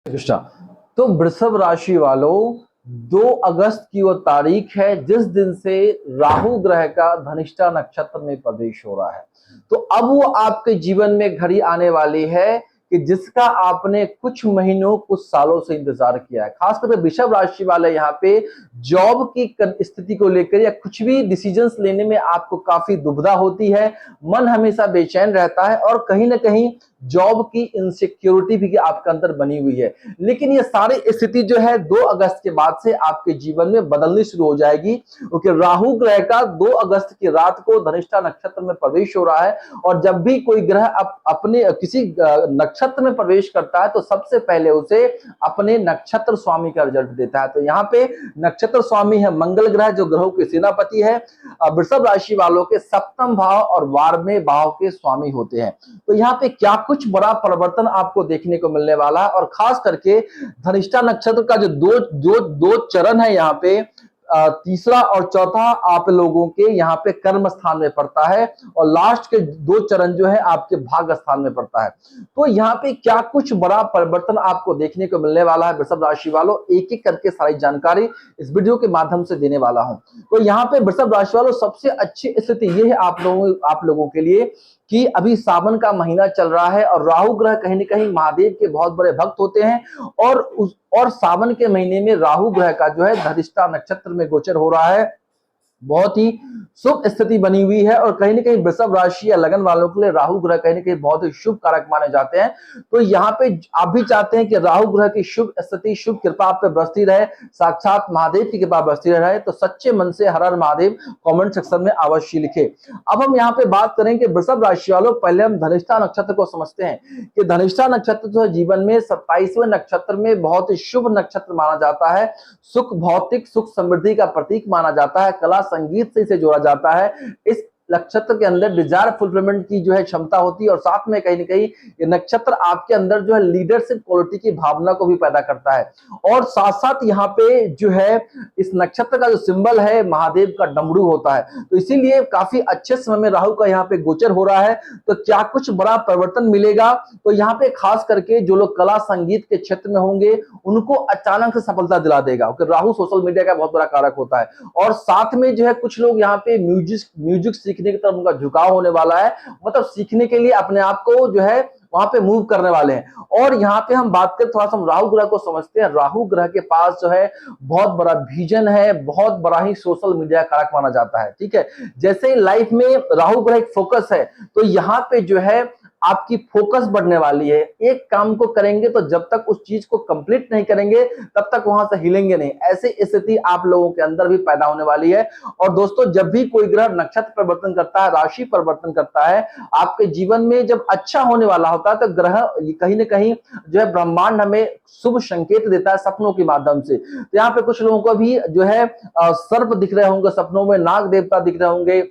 कृष्णा। तो वृषभ राशि वालों, 2 अगस्त की वो तारीख है जिस दिन से राहु ग्रह का धनिष्ठा नक्षत्र में प्रवेश हो रहा है। तो अब वो आपके जीवन में घड़ी आने वाली है कि जिसका आपने कुछ महीनों कुछ सालों से इंतजार किया है। खास करके वृषभ राशि वाले यहाँ पे जॉब की स्थिति को लेकर या कुछ भी डिसीजंस लेने में आपको काफी दुविधा होती है, मन हमेशा बेचैन रहता है और कहीं ना कहीं जॉब की इनसिक्योरिटी भी आपके अंदर बनी हुई है। लेकिन ये सारी स्थिति जो है 2 अगस्त के बाद से आपके जीवन में बदलनी शुरू हो जाएगी, क्योंकि राहु ग्रह का 2 अगस्त की रात को धनिष्ठा नक्षत्र में प्रवेश हो रहा है। और जब भी कोई ग्रह अपने किसी नक्षत्र में प्रवेश करता है तो सबसे पहले उसे अपने नक्षत्र स्वामी का रिजल्ट देता है। तो यहाँ पे नक्षत्र स्वामी है मंगल ग्रह, जो ग्रहों के सेनापति है। वृषभ राशि वालों के सप्तम भाव और 12वें भाव के स्वामी होते हैं। तो यहाँ पे क्या कुछ बड़ा परिवर्तन आपको देखने को मिलने वाला है। और खास करके धनिष्ठा नक्षत्र का जो दो चरण है यहाँ पे, तीसरा और चौथा आप लोगों के यहाँ पे कर्म स्थान में पड़ता है और लास्ट के 2 चरण जो है आपके भाग्य स्थान में पड़ता है। तो यहाँ पे क्या कुछ बड़ा परिवर्तन आपको देखने को मिलने वाला है वृषभ राशि वालों, एक एक करके सारी जानकारी इस वीडियो के माध्यम से देने वाला हूं। तो यहाँ पे वृषभ राशि वालों सबसे अच्छी स्थिति ये है आप लोगों के लिए कि अभी सावन का महीना चल रहा है और राहु ग्रह कहीं ना कहीं महादेव के बहुत बड़े भक्त होते हैं। और सावन के महीने में राहु ग्रह का जो है धनिष्ठा नक्षत्र में गोचर हो रहा है। बहुत ही शुभ स्थिति बनी हुई है और कहीं ना कहीं वृषभ राशि या लगन वालों के लिए राहु ग्रह कहीं ना कहीं बहुत ही शुभ कारक माने जाते हैं। तो यहाँ पे आप भी चाहते हैं कि राहु ग्रह की शुभ स्थिति, शुभ कृपा आप पे बरसती रहे, साक्षात महादेव की कृपा बरसती रहे, तो सच्चे मन से हर हर महादेव कमेंट सेक्शन में अवश्य लिखे। अब हम यहाँ पे बात करेंगे वृषभ राशि वालों, पहले हम धनिष्ठा नक्षत्र को समझते हैं कि धनिष्ठा नक्षत्र जो है जीवन में 27वें नक्षत्र में बहुत ही शुभ नक्षत्र माना जाता है। सुख, भौतिक सुख समृद्धि का प्रतीक माना जाता है। कला संगीत से इसे जोड़ा जाता है। इस नक्षत्र के अंदर डिजायर फुलफिलमेंट की जो है क्षमता होती है और साथ में कहीं ना कहीं ये नक्षत्र आपके अंदर जो है लीडरशिप क्वालिटी की भावना को भी पैदा करता है। और साथ साथ यहाँ पे जो है इस नक्षत्र का जो सिंबल है महादेव का डमरू होता है। तो इसीलिए काफी अच्छे समय में राहु का यहाँ पे गोचर हो रहा है। तो क्या कुछ बड़ा परिवर्तन मिलेगा, तो यहाँ पे खास करके जो लोग कला संगीत के क्षेत्र में होंगे उनको अचानक से सफलता दिला देगा, क्योंकि राहु सोशल मीडिया का बहुत बड़ा कारक होता है। और साथ में जो है कुछ लोग यहाँ पे म्यूजिक सीखने की तरफ उनका झुकाव होने वाला है, मतलब सीखने के लिए अपने आप को जो है वहां पे मूव करने वाले हैं। और यहाँ पे हम बात करें, थोड़ा सा हम राहु ग्रह को समझते हैं। राहु ग्रह के पास जो है बहुत बड़ा विजन है, बहुत बड़ा ही सोशल मीडिया कारक माना जाता है। ठीक है, जैसे ही लाइफ में राहु ग्रह एक फोकस है, तो यहाँ पे जो है आपकी फोकस बढ़ने वाली है। एक काम को करेंगे तो जब तक उस चीज को कंप्लीट नहीं करेंगे तब तक वहां से हिलेंगे नहीं, ऐसी स्थिति आप लोगों के अंदर भी पैदा होने वाली है। और दोस्तों, जब भी कोई ग्रह नक्षत्र परिवर्तन करता है, राशि परिवर्तन करता है, आपके जीवन में जब अच्छा होने वाला होता है तो ग्रह कहीं ना कहीं जो है ब्रह्मांड हमें शुभ संकेत देता है सपनों के माध्यम से। तो यहाँ पे कुछ लोगों को भी जो है सर्प दिख रहे होंगे सपनों में, नाग देवता दिख रहे होंगे,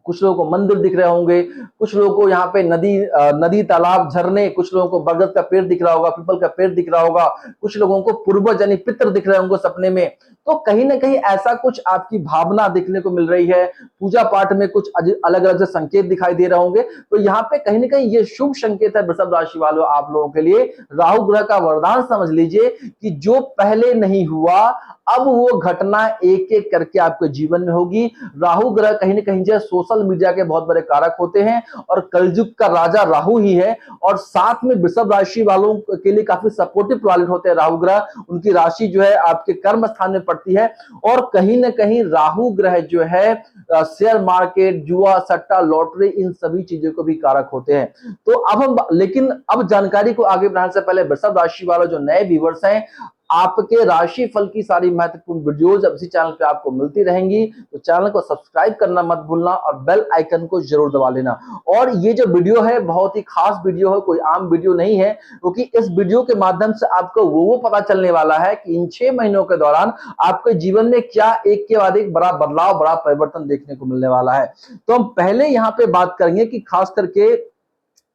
कुछ लोगों को मंदिर दिख रहे होंगे, कुछ लोगों को यहाँ पे नदी तालाब झरने, कुछ लोगों को बरगद का पेड़ दिख रहा होगा, पीपल का पेड़ दिख रहा होगा, कुछ लोगों को पूर्वज यानी पितर दिख रहे होंगे सपने में। तो कहीं ना कहीं ऐसा कुछ आपकी भावना देखने को मिल रही है। पूजा पाठ में कुछ अलग अलग से संकेत दिखाई दे रहे होंगे। तो यहाँ पे कहीं ना कहीं ये शुभ संकेत है वृषभ राशि वालों आप लोगों के लिए। राहु ग्रह का वरदान समझ लीजिए कि जो पहले नहीं हुआ अब वो घटना एक एक करके आपके जीवन में होगी। राहु ग्रह कहीं ना कहीं जो सोशल मीडिया के बहुत बड़े कारक होते हैं और कलयुग का राजा राहु ही है। और साथ में वृषभ राशि वालों के लिए काफी सपोर्टिव प्लैनेट होते हैं राहु ग्रह, उनकी राशि जो है आपके कर्म स्थान में पड़ती है। और कहीं ना कहीं राहु ग्रह जो है शेयर मार्केट, जुआ, सट्टा, लॉटरी, इन सभी चीजों को भी कारक होते हैं। तो लेकिन अब जानकारी को आगे बढ़ाने से पहले वृषभ राशि वालों जो नए व्यूअर्स हैं, आपके राशि फल की सारी महत्वपूर्ण वीडियोज अब इसी चैनल पे आपको मिलती रहेंगी। तो चैनल को सब्सक्राइब करना मत भूलना और बेल आइकन को जरूर दबा लेना। और ये जो वीडियो है बहुत ही खास वीडियो है, कोई आम वीडियो नहीं है, क्योंकि इस वीडियो के माध्यम से आपको वो पता चलने वाला है कि इन 6 महीनों के दौरान आपके जीवन में क्या एक के बाद एक बड़ा बदलाव, बड़ा परिवर्तन देखने को मिलने वाला है। तो हम पहले यहाँ पे बात करेंगे कि खास करके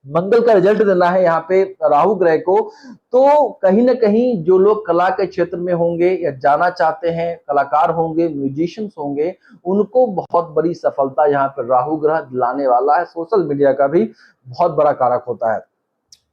मंगल का रिजल्ट देना है यहाँ पे राहु ग्रह को। तो कहीं ना कहीं जो लोग कला के क्षेत्र में होंगे या जाना चाहते हैं, कलाकार होंगे, म्यूजिशियंस होंगे, उनको बहुत बड़ी सफलता यहाँ पर राहु ग्रह दिलाने वाला है। सोशल मीडिया का भी बहुत बड़ा कारक होता है।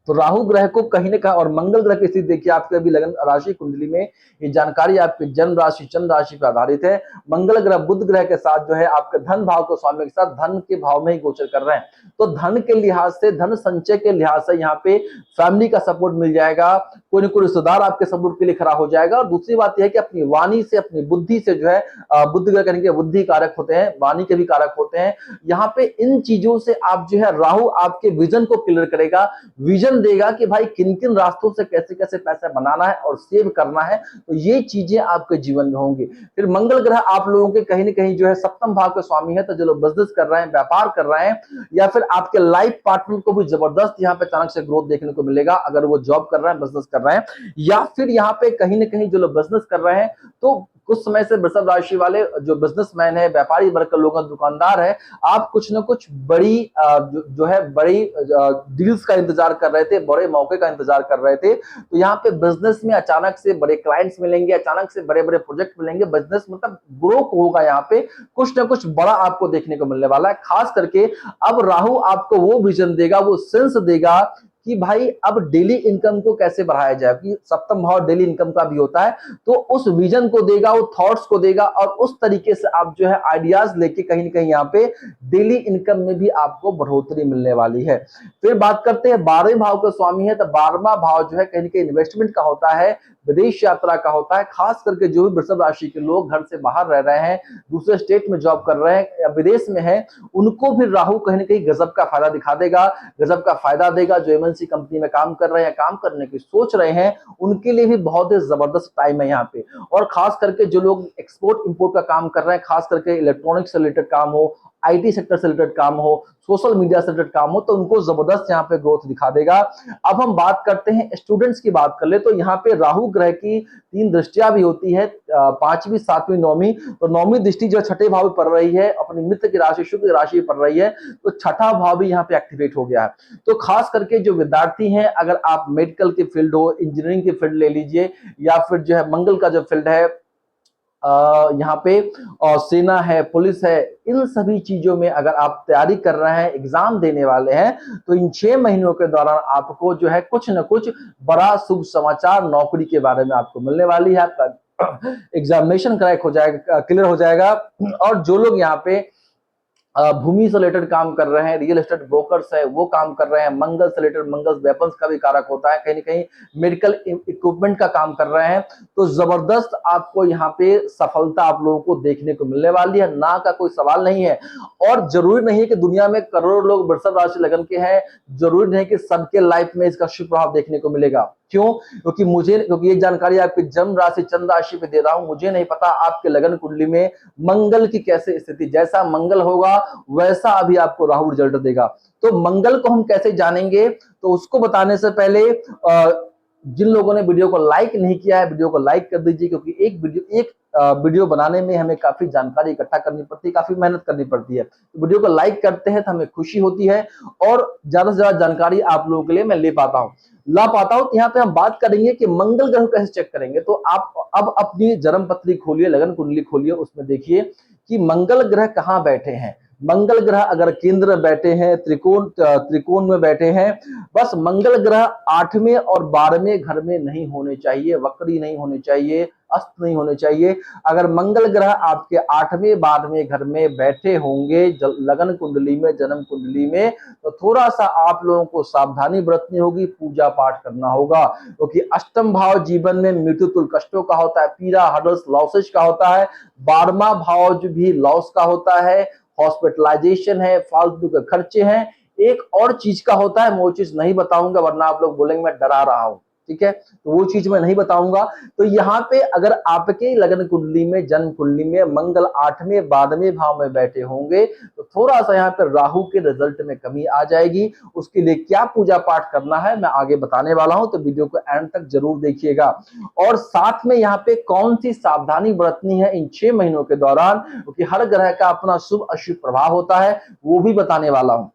तो राहु ग्रह को कहीं ना कहीं और मंगल ग्रह की स्थिति देखिए आपके अभी लगन राशि कुंडली में, ये जानकारी आपके जन्म राशि चंद्र राशि पर आधारित है। मंगल ग्रह बुध ग्रह के साथ जो है आपके धन भाव को स्वामी के साथ धन के भाव में ही गोचर कर रहे हैं। तो धन के लिहाज से, धन संचय के लिहाज से यहाँ पे फैमिली का सपोर्ट मिल जाएगा, कोई न कोई रिश्तेदार आपके सपोर्ट के लिए खड़ा हो जाएगा। और दूसरी बात यह है कि अपनी वाणी से, अपनी बुद्धि से जो है, बुद्ध ग्रह कहने के बुद्धि कारक होते हैं, वाणी के भी कारक होते हैं। यहाँ पे इन चीजों से आप जो है, राहु आपके विजन को क्लियर करेगा, विजन देगा कि भाई किन किन रास्तों से कैसे कैसे पैसा बनाना है और सेव करना है। तो ये चीजें आपके जीवन में होंगी। फिर मंगल ग्रह आप लोगों के कहीं ना कहीं जो है सप्तम भाव के स्वामी है। तो जो लोग बिजनेस कर रहे हैं, व्यापार कर रहे हैं, या फिर आपके लाइफ पार्टनर को भी जबरदस्त यहाँ पे अचानक से ग्रोथ देखने को मिलेगा अगर वो जॉब कर रहे हैं, बिजनेस कर रहे हैं। या फिर यहाँ पे कहीं ना कहीं जो लोग बिजनेस कर रहे हैं, तो कुछ समय से वृषभ राशि वाले जो बिजनेसमैन है, व्यापारी वर्ग के लोग, दुकानदार है, आप कुछ न कुछ बड़ी जो है बड़ी डील्स का इंतजार कर रहे थे, बड़े मौके का इंतजार कर रहे थे। तो यहाँ पे बिजनेस में अचानक से बड़े क्लाइंट्स मिलेंगे, अचानक से बड़े बड़े प्रोजेक्ट मिलेंगे, बिजनेस मतलब ग्रो होगा। यहाँ पे कुछ ना कुछ बड़ा आपको देखने को मिलने वाला है। खास करके अब राहु आपको वो विजन देगा, वो सेंस देगा कि भाई अब डेली इनकम को कैसे बढ़ाया जाए, कि सप्तम भाव डेली इनकम का भी होता है। तो उस विजन को देगा, वो थॉट्स को देगा, और उस तरीके से आप जो है आइडियाज लेके कहीं ना कहीं यहाँ पे डेली इनकम में भी आपको बढ़ोतरी मिलने वाली है। फिर बात करते हैं 12वें भाव के स्वामी है। तो 12वां भाव जो है कहीं ना कहीं इन्वेस्टमेंट का होता है, विदेश यात्रा का होता है। खास करके जो भी वृषभ राशि के लोग घर से बाहर रह रहे हैं, दूसरे स्टेट में जॉब कर रहे हैं या विदेश में हैं, उनको भी राहु कहीं ना कहीं गजब का फायदा दिखा देगा, गजब का फायदा देगा। जो एमएनसी कंपनी में काम कर रहे हैं, काम करने की सोच रहे हैं, उनके लिए भी बहुत ही जबरदस्त टाइम है यहाँ पे। और खास करके जो लोग एक्सपोर्ट इंपोर्ट का काम कर रहे हैं, खास करके इलेक्ट्रॉनिक्स से रिलेटेड काम हो, आईटी सेक्टर से रिलेटेड काम हो, सोशल मीडिया से रिलेटेड काम हो, तो उनको जबरदस्त यहाँ पे ग्रोथ दिखा देगा। अब हम बात करते हैं स्टूडेंट्स की बात कर ले, तो यहाँ पे राहु ग्रह की 3 दृष्टियां भी होती है, 5वीं 7वीं 9वीं। तो 9वीं दृष्टि जो छठे भाव में पड़ रही है, अपनी मित्र की राशि शुक्र की राशि पड़ रही है, तो छठा भाव भी यहाँ पे एक्टिवेट हो गया है। तो खास करके जो विद्यार्थी हैं, अगर आप मेडिकल की फील्ड हो, इंजीनियरिंग की फील्ड ले लीजिए, या फिर जो है मंगल का जो फील्ड है यहाँ पे, और सेना है, पुलिस है, इन सभी चीजों में अगर आप तैयारी कर रहे हैं, एग्जाम देने वाले हैं, तो इन 6 महीनों के दौरान आपको जो है कुछ न कुछ बड़ा शुभ समाचार नौकरी के बारे में आपको मिलने वाली है। आपका एग्जामिनेशन क्रैक हो जाएगा, क्लियर हो जाएगा। और जो लोग यहाँ पे भूमि से रिलेटेड काम कर रहे हैं, रियल एस्टेट ब्रोकर्स है, वो काम कर रहे हैं, मंगल से रिलेटेड, मंगल वेपन्स का भी कारक होता है, कहीं ना कहीं मेडिकल इक्विपमेंट का काम कर रहे हैं, तो जबरदस्त आपको यहाँ पे सफलता आप लोगों को देखने को मिलने वाली है, ना का कोई सवाल नहीं है। और जरूरी नहीं है कि दुनिया में करोड़ों लोग वृषभ राशि लगन के हैं, जरूरी नहीं कि सबके लाइफ में इसका शुभ प्रभाव देखने को मिलेगा। क्यों? क्योंकि ये जानकारी आपकी जन्म राशि चंद्र राशि पे दे रहा हूं। मुझे नहीं पता आपके लगन कुंडली में मंगल की कैसे स्थिति, जैसा मंगल होगा वैसा अभी आपको राहु रिजल्ट देगा। तो मंगल को हम कैसे जानेंगे, तो उसको बताने से पहले जिन लोगों ने वीडियो को लाइक नहीं किया है, वीडियो को लाइक कर दीजिए, क्योंकि एक वीडियो बनाने में हमें काफी जानकारी इकट्ठा करनी पड़ती है, काफी मेहनत करनी पड़ती है। तो वीडियो को लाइक करते हैं तो हमें खुशी होती है, और ज्यादा से ज्यादा जानकारी आप लोगों के लिए मैं ला पाता हूं। यहाँ पे हम बात करेंगे कि मंगल ग्रह कैसे चेक करेंगे। तो आप अब अपनी जन्म पत्री खोलिए, लगन कुंडली खोलिए, उसमें देखिए कि मंगल ग्रह कहाँ बैठे हैं। मंगल ग्रह अगर केंद्र बैठे हैं, त्रिकोण में बैठे हैं, बस मंगल ग्रह 8वें और 12वें घर में नहीं होने चाहिए, वक्री नहीं होने चाहिए, अस्त नहीं होने चाहिए। अगर मंगल ग्रह आपके 8वें 12वें घर में बैठे होंगे लगन कुंडली में, जन्म कुंडली में, तो थोड़ा सा आप लोगों को सावधानी बरतनी होगी, पूजा पाठ करना होगा, क्योंकि अष्टम भाव जीवन में मृत्यु तुल्य कष्टों का होता है, पीड़ा, हर्डल्स, लॉसेज का होता है। 12वां भाव जो भी लॉस का होता है, हॉस्पिटलाइजेशन है, फालतू के खर्चे हैं, एक और चीज का होता है, मैं वो चीज नहीं बताऊंगा वरना आप लोग बोलेंगे मैं डरा रहा हूं, ठीक है, तो वो चीज मैं नहीं बताऊंगा। तो यहाँ पे अगर आपके लगन कुंडली में, जन्म कुंडली में मंगल 8वें 12वें भाव में बैठे होंगे, तो थोड़ा सा यहाँ पे राहु के रिजल्ट में कमी आ जाएगी। उसके लिए क्या पूजा पाठ करना है मैं आगे बताने वाला हूं, तो वीडियो को एंड तक जरूर देखिएगा। और साथ में यहाँ पे कौन सी सावधानी बरतनी है इन 6 महीनों के दौरान, क्योंकि हर ग्रह का अपना शुभ अशुभ प्रभाव होता है, वो भी बताने वाला हूं।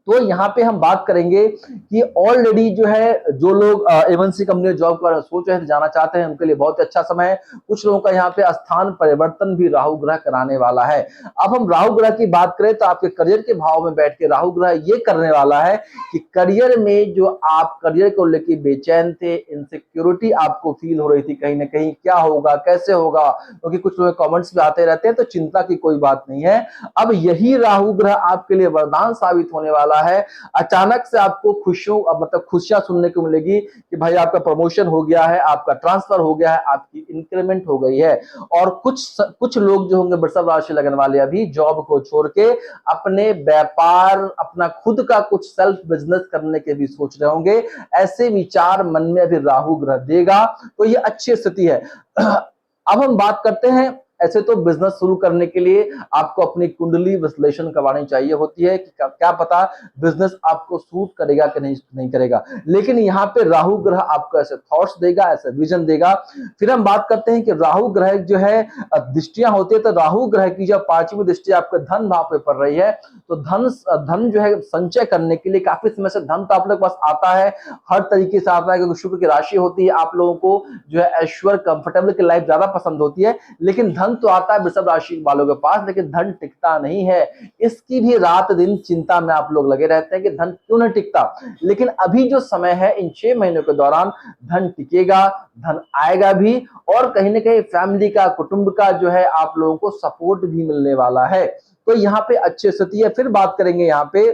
तो यहाँ पे हम बात करेंगे कि ऑलरेडी जो है जो लोग एमएनसी कंपनी में जॉब कर सोच रहे हैं, जाना चाहते हैं, उनके लिए बहुत अच्छा समय है। कुछ लोगों का यहाँ पे स्थान परिवर्तन भी राहु ग्रह कराने वाला है। अब हम राहु ग्रह की बात करें तो आपके करियर के भाव में बैठ के राहु ग्रह ये करने वाला है कि करियर में जो आप करियर को लेकर बेचैन थे, इनसिक्योरिटी आपको फील हो रही थी कहीं ना कहीं, क्या होगा कैसे होगा, क्योंकि कुछ लोग कमेंट्स भी आते रहते हैं, तो चिंता की कोई बात नहीं है। अब यही राहु ग्रह आपके लिए वरदान साबित होने वाला है। अचानक से आपको खुशियां सुनने को मिलेगी कि भाई आपका प्रमोशन हो गया है, आपका ट्रांसफर हो गया है, आपकी इंक्रीमेंट हो गई है। और कुछ लोग जो होंगे वृषभ राशि लगन वाले अभी जॉब को छोड़ के अपने व्यापार, अपना खुद का कुछ सेल्फ बिजनेस करने के भी सोच रहे होंगे। ऐसे विचार मन में अभी राहु ग्रह देगा, तो ये अच्छी स्थिति है। अब हम बात करते हैं, ऐसे तो बिजनेस शुरू करने के लिए आपको अपनी कुंडली विश्लेषण करवानी चाहिए होती है कि क्या पता बिजनेस आपको सूट करेगा कि नहीं करेगा, लेकिन यहाँ पे राहु ग्रह आपको ऐसे थॉट्स देगा, ऐसे विजन देगा। फिर हम बात करते हैं कि राहु ग्रह जो है दृष्टियां होती है, तो राहु ग्रह की जब 5वीं दृष्टि आपके धन भाव पे पड़ रही है, तो धन जो है संचय करने के लिए काफी समय से धन तो आप लोग के पास आता है, हर तरीके से आता है, क्योंकि शुक्र की राशि होती है, आप लोगों को जो है ऐश्वर्य कंफर्टेबल की लाइफ ज्यादा पसंद होती है, लेकिन धन तो आता है वृषभ राशि वालों के पास, लेकिन धन टिकता नहीं है। इसकी भी रात दिन चिंता में आप लोग लगे रहते हैं कि धन क्यों नहीं टिकता, लेकिन अभी जो समय है इन 6 महीनों के दौरान धन टिकेगा, धन आएगा भी, और कहीं ना कहीं फैमिली का, कुटुंब का जो है आप लोगों को सपोर्ट भी मिलने वाला है। तो यहाँ पे अच्छी स्थिति है। फिर बात करेंगे यहाँ पे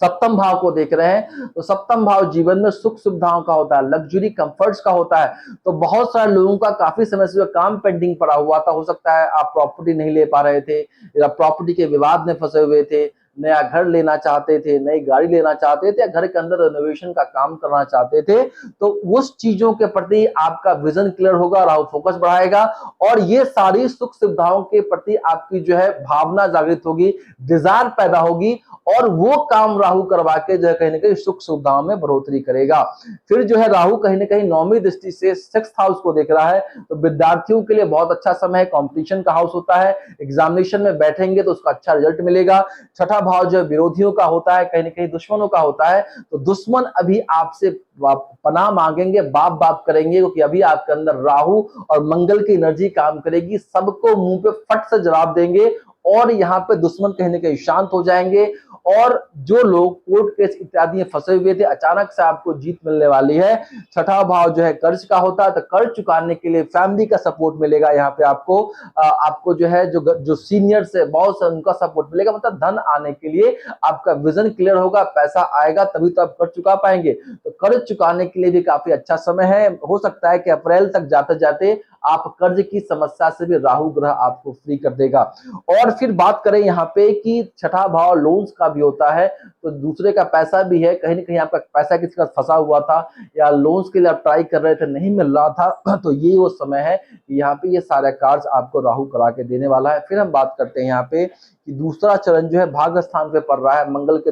सप्तम भाव को देख रहे हैं, तो सप्तम भाव जीवन में सुख सुविधाओं का होता है, लग्जरी कंफर्ट्स का होता है। तो बहुत सारे लोगों का काफी समय से जो काम पेंडिंग पड़ा हुआ था, हो सकता है आप प्रॉपर्टी नहीं ले पा रहे थे, या प्रॉपर्टी के विवाद में फंसे हुए थे, नया घर लेना चाहते थे, नई गाड़ी लेना चाहते थे, या घर के अंदर रेनोवेशन का काम करना चाहते थे, तो उस चीजों के प्रति आपका विजन क्लियर होगा, राहु फोकस बढ़ाएगा, और ये सारी सुख सुविधाओं के प्रति आपकी जो है भावना जागृत होगी, डिजायर पैदा होगी, और वो काम राहु करवा के जो है कहीं ना कहीं सुख सुविधाओं में बढ़ोतरी करेगा। फिर जो है राहु कहीं ना कहीं 9वीं दृष्टि से 6th हाउस को देख रहा है, तो विद्यार्थियों के लिए बहुत अच्छा समय है, कंपटीशन का हाउस होता है, एग्जामिनेशन में बैठेंगे तो उसका अच्छा रिजल्ट मिलेगा। छठा भाव जो विरोधियों का होता है, कहीं ना कहीं दुश्मनों का होता है, तो दुश्मन अभी आपसे पनाह मांगेंगे, बाप बाप करेंगे, क्योंकि अभी आपके अंदर राहु और मंगल की एनर्जी काम करेगी, सबको मुंह पे फट से जवाब देंगे, और यहाँ पे दुश्मन कहीं ना कहीं शांत हो जाएंगे। और जो लोग कोर्ट केस इत्यादि में फंसे हुए थे, अचानक से आपको जीत मिलने वाली है। छठा भाव जो है कर्ज का होता है, तो कर्ज चुकाने के लिए फैमिली का सपोर्ट मिलेगा, यहाँ पे आपको जो है जो सीनियर से बॉस है उनका सपोर्ट मिलेगा, मतलब धन आने के लिए आपका विजन क्लियर होगा, पैसा आएगा तभी तो आप कर्ज चुका पाएंगे। तो कर्ज चुकाने के लिए भी काफी अच्छा समय है, हो सकता है कि अप्रैल तक जाते जाते आप कर्ज की समस्या से भी राहु ग्रह आपको फ्री कर देगा। और फिर बात करें यहाँ पे कि छठा भाव लोन्स का भी होता है, तो दूसरे का पैसा भी है, कहीं ना कहीं आपका पैसा किसी का फंसा हुआ था, या लोन्स के लिए आप ट्राई कर रहे थे नहीं मिल रहा था, तो ये वो समय है यहाँ पे ये सारे कार्य आपको राहु करा के देने वाला है। फिर हम बात करते हैं यहाँ पे कि दूसरा चरण जो है भाग स्थान पे पड़ रहा है, मंगल के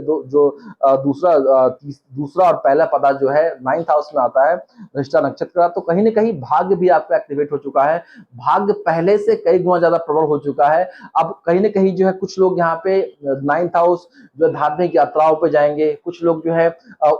दूसरा और पहला पदा जो है 9th हाउस में आता है, धनिष्ठा नक्षत्र का, तो कहीं ना कहीं भाग्य भी आपका एक्टिवेट हो चुका है, भाग्य पहले से कई गुना ज्यादा प्रबल हो चुका है। अब कहीं ना कहीं जो है कुछ लोग यहाँ पे 9th हाउस जो धार्मिक यात्राओं पे जाएंगे, कुछ लोग जो है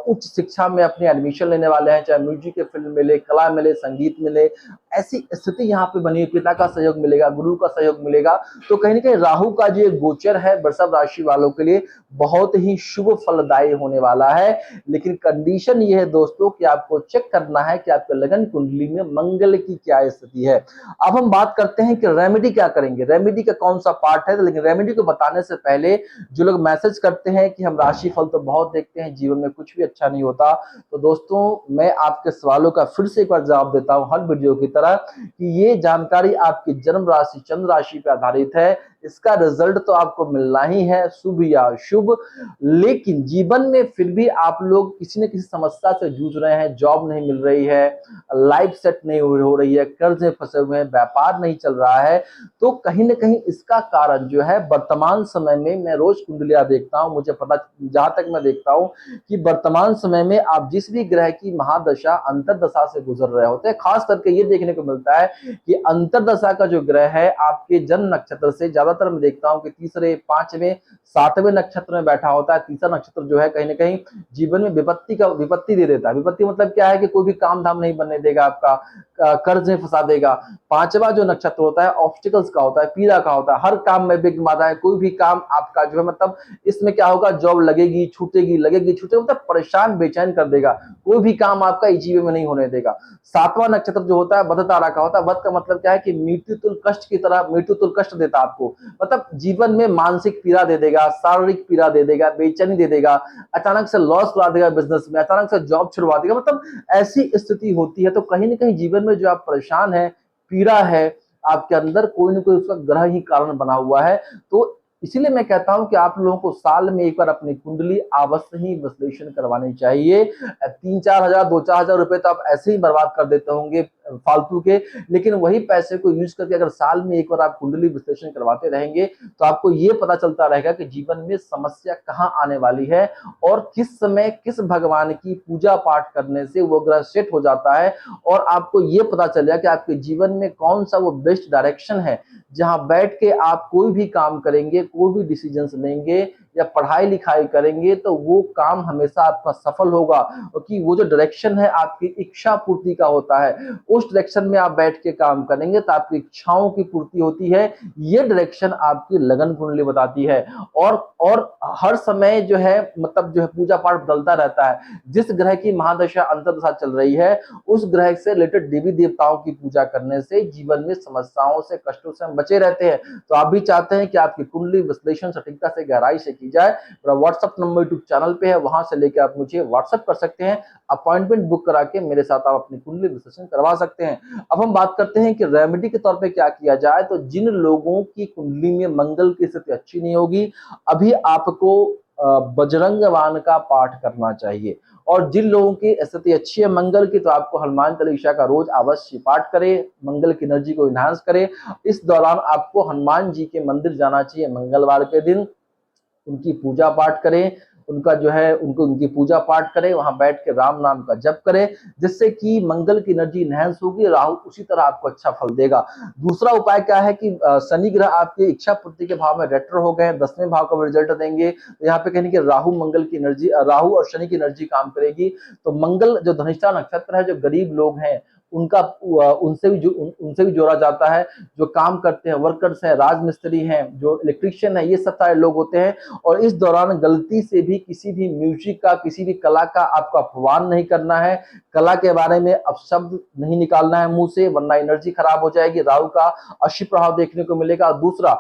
उच्च शिक्षा में अपने एडमिशन लेने वाले हैं, चाहे म्यूजिक के फील्ड मिले, कला मिले, संगीत मिले, ऐसी स्थिति यहाँ पे बनी, पिता का सहयोग मिलेगा, गुरु का सहयोग मिलेगा। तो कहीं ना कहीं राहु का जो गोचर है वृषभ राशि वालों के लिए बहुत ही शुभ फलदायी होने वाला है, लेकिन कंडीशन ये है दोस्तों कि आपको चेक करना है कि आपके लगन कुंडली में मंगल की क्या स्थिति है। अब हम बात करते हैं कि रेमेडी क्या करेंगे, रेमेडी का कौन सा पार्ट है, लेकिन रेमेडी को बताने से पहले जो लोग मैसेज करते हैं कि हम राशि फल तो बहुत देखते हैं, जीवन में कुछ भी अच्छा नहीं होता, तो दोस्तों मैं आपके सवालों का फिर से एक बार जवाब देता हूं हर वीडियो की तरह कि ये जानकारी आपकी जन्म राशि चंद्र राशि पर आधारित है, इसका रिजल्ट तो आपको मिलना ही है, शुभ या शुभ, लेकिन जीवन में फिर भी आप लोग किसी न किसी समस्या से जूझ रहे हैं, जॉब नहीं मिल रही है, लाइफ सेट नहीं हो रही है, कर्ज में फंसे हुए हैं, व्यापार नहीं चल रहा है, तो कहीं ना कहीं इसका कारण जो है वर्तमान समय में मैं रोज कुंडलियां देखता हूं, मुझे पता जहां तक मैं देखता हूं कि वर्तमान समय में आप जिस भी ग्रह की महादशा अंतरदशा से गुजर रहे होते हैं, खास करके ये देखने को मिलता है कि अंतरदशा का जो ग्रह है आपके जन्म नक्षत्र से ज्यादा ज्यादातर मैं देखता हूँ कि तीसरे, पांचवें, सातवें नक्षत्र में बैठा होता है। तीसरा नक्षत्र जो है कहीं ना कहीं जीवन में विपत्ति दे देता है। विपत्ति मतलब क्या है कि कोई भी काम धाम नहीं बनने देगा आपका, कर्ज में फंसा देगा। पांचवा जो नक्षत्र होता है ऑब्स्टिकल्स का होता है, पीड़ा का होता है, हर काम में विघ्न बाधा है। कोई भी काम आपका जो है मतलब इसमें क्या होगा, जॉब लगेगी छूटेगी, लगेगी छूटेगी, मतलब परेशान बेचैन कर देगा। कोई भी काम आपका इस जीवन में नहीं होने देगा। सातवां नक्षत्र जो होता है वध तारा का होता है। वध का मतलब क्या है कि मृत्यु तुल्य कष्ट की तरह, मृत्यु तुल्य कष्ट देता आपको, मतलब जीवन में मानसिक पीड़ा दे देगा, शारीरिक पीड़ा दे देगा, बेचैनी दे देगा, अचानक से लॉस ला देगा बिजनेस में, अचानक से जॉब छुड़वा देगा। मतलब ऐसी स्थिति होती है। तो कहीं ना कहीं जीवन में जो आप परेशान है, पीड़ा है, आपके अंदर कोई ना कोई उसका ग्रह ही कारण बना हुआ है। तो इसीलिए मैं कहता हूं कि आप लोगों को साल में एक बार अपनी कुंडली अवश्य ही विश्लेषण करवानी चाहिए। 3-4 हजार, 2-4 हजार रुपए तो आप ऐसे ही बर्बाद कर देते होंगे फालतू के, लेकिन वही पैसे को यूज करके अगर साल में एक बार आप कुंडली विश्लेषण करवाते रहेंगे तो आपको ये पता चलता रहेगा कि जीवन में समस्या कहाँ आने वाली है और किस समय किस भगवान की पूजा पाठ करने से वो ग्रह सेट हो जाता है। और आपको ये पता चलेगा कि आपके जीवन में कौन सा वो बेस्ट डायरेक्शन है जहां बैठ के आप कोई भी काम करेंगे, कोई भी डिसीजंस लेंगे या पढ़ाई लिखाई करेंगे तो वो काम हमेशा आपका सफल होगा। क्योंकि वो जो डायरेक्शन है आपकी इच्छा पूर्ति का होता है, उस डायरेक्शन में आप बैठ के काम करेंगे तो आपकी इच्छाओं की पूर्ति होती है। ये डायरेक्शन आपकी लगन कुंडली बताती है। और हर समय जो है मतलब जो है पूजा पाठ बदलता रहता है। जिस ग्रह की महादशा अंतर्दशा चल रही है उस ग्रह से रिलेटेड देवी देवताओं की पूजा करने से जीवन में समस्याओं से, कष्टों से हम बचे रहते हैं। तो आप भी चाहते हैं कि आपकी कुंडली विश्लेषण सटीकता से, गहराई से की जाए, मेरा व्हाट्सएप नंबर यूट्यूब चैनल पे है, वहां से लेकर आप मुझे व्हाट्सएप कर सकते हैं। अपॉइंटमेंट बुक करा के मेरे साथ आप अपनी कुंडली विश्लेषण करवा सकते हैं। अब हम बात करते हैं कि रेमेडी के तौर पे क्या किया जाए। तो जिन लोगों की कुंडली में मंगल की स्थिति अच्छी नहीं होगी, अभी आपको बजरंग बाण का पाठ करना चाहिए। और जिन लोगों की स्थिति अच्छी है मंगल की, तो आपको हनुमान चालीसा का रोज अवश्य पाठ करें, मंगल की एनर्जी को इनहांस करें। इस दौरान आपको हनुमान जी के मंदिर जाना चाहिए मंगलवार के दिन, उनकी पूजा पाठ करें, उनका जो है उनकी पूजा पाठ करें, वहां बैठ के राम नाम का जप करें, जिससे कि मंगल की एनर्जी इनहेंस होगी, राहु उसी तरह आपको अच्छा फल देगा। दूसरा उपाय क्या है कि शनि ग्रह आपके इच्छा पूर्ति के भाव में रेट्रो हो गए, 10वें भाव का रिजल्ट देंगे। तो यहाँ पे कहने की राहु मंगल की एनर्जी, राहु और शनि की एनर्जी काम करेगी। तो मंगल जो धनिष्ठा नक्षत्र है, जो गरीब लोग हैं उनका उनसे भी जोड़ा जाता है। जो काम करते हैं, वर्कर्स हैं, राजमिस्त्री हैं, जो इलेक्ट्रिशियन है, ये सब सारे लोग होते हैं। और इस दौरान गलती से भी किसी भी म्यूजिक का, किसी भी कला का आपको अपमान नहीं करना है। कला के बारे में अपशब्द नहीं निकालना है मुंह से, वरना एनर्जी खराब हो जाएगी, राहु का अशुभ प्रभाव देखने को मिलेगा। दूसरा,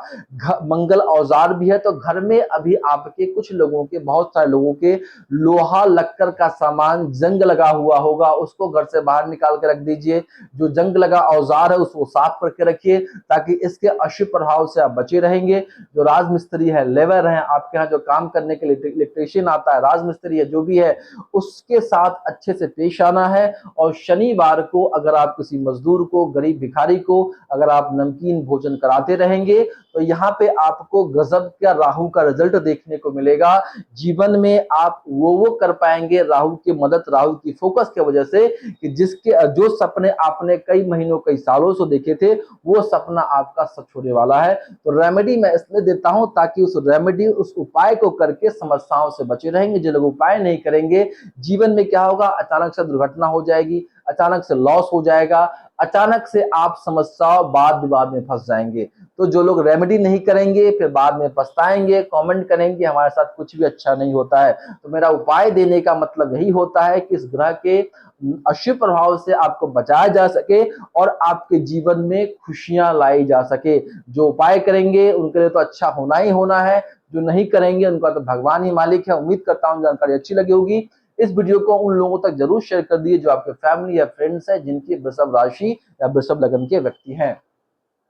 मंगल औजार भी है, तो घर में अभी आपके कुछ लोगों के, बहुत सारे लोगों के लोहा लक्कर का सामान जंग लगा हुआ होगा, उसको घर से बाहर निकाल के रख दीजिए। जो जंग लगा औजार है उसको साफ करके रखिए, ताकि इसके अशुभ प्रभाव से आप बचे रहेंगे। जो राजमिस्त्री है, लेबर है, आपके यहाँ जो काम करने के लिए इलेक्ट्रिशियन आता है, राजमिस्त्री है, जो भी है, उसके साथ अच्छे से पेश आना है। और शनिवार को अगर आप किसी मजदूर को, गरीब भिखारी को अगर आप नमकीन भोजन कराते रहेंगे तो यहाँ पे आपको गजब का राहु का रिजल्ट देखने को मिलेगा। जीवन में आप वो कर पाएंगे राहु की मदद, राहु की फोकस की वजह से, कि जिसके जो सपने आपने कई महीनों, कई सालों से देखे थे, वो सपना आपका सच होने वाला है। तो रेमेडी मैं इसलिए देता हूं ताकि उस रेमेडी, उस उपाय को करके समस्याओं से बचे रहेंगे। जो लोग उपाय नहीं करेंगे, जीवन में क्या होगा, अचानक से दुर्घटना हो जाएगी, अचानक से लॉस हो जाएगा, अचानक से आप समस्याओं, वाद विवाद में फंस जाएंगे। तो जो लोग रेमेडी नहीं करेंगे फिर बाद में पछताएंगे, कमेंट करेंगे हमारे साथ कुछ भी अच्छा नहीं होता है। तो मेरा उपाय देने का मतलब यही होता है कि इस ग्रह के अशुभ प्रभाव से आपको बचाया जा सके और आपके जीवन में खुशियां लाई जा सके। जो उपाय करेंगे उनके लिए तो अच्छा होना ही होना है, जो नहीं करेंगे उनका तो भगवान ही मालिक है। उम्मीद करता हूँ जानकारी अच्छी लगी होगी। इस वीडियो को उन लोगों तक जरूर शेयर कर दिए जो आपके फैमिली या फ्रेंड्स हैं जिनकी वृषभ राशि या वृषभ लग्न के व्यक्ति हैं।